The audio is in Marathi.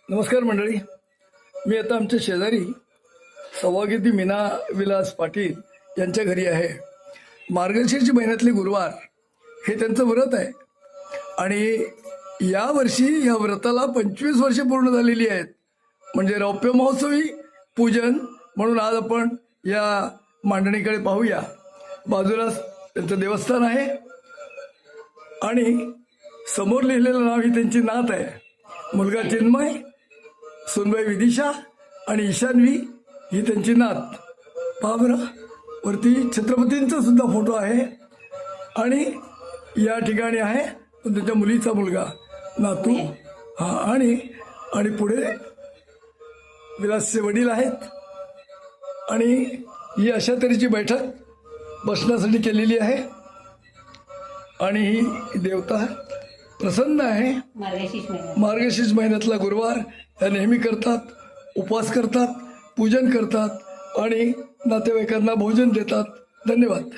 नमस्कार मंडळी, मी आता आमच्या शेजारी सौभाग्यवती मीना विलास पाटील यांच्या घरी आहे. मार्गशीर्ष महिन्यातले गुरुवार हे त्यांचं व्रत आहे आणि यावर्षी या व्रताला 25 वर्षे पूर्ण झालेली आहेत. म्हणजे रौप्य महोत्सवी पूजन म्हणून आज आपण या मांडणीकडे पाहूया. बाजूलाच त्यांचं देवस्थान आहे आणि समोर लिहिलेलं नाव ही त्यांची नात आहे. मुलगा चिन्मय, सुनबाई विदिशा आणि ईशान्वी ही त्यांची नात. पहा बरं, वरती छत्रपतींचा सुद्धा फोटो आहे आणि या ठिकाणी आहे त्यांच्या मुलीचा मुलगा नातू. हा आणि पुढे विलासचे वडील आहेत आणि ही अशा तऱ्हेची बैठक बसण्यासाठी केलेली आहे आणि ही देवता प्रसन्न आहे. मार्गशीर्ष महिन्यातला गुरुवार या नेहमी करतात, उपवास करतात, पूजन करतात आणि नातेवाईकांना भोजन देतात. धन्यवाद.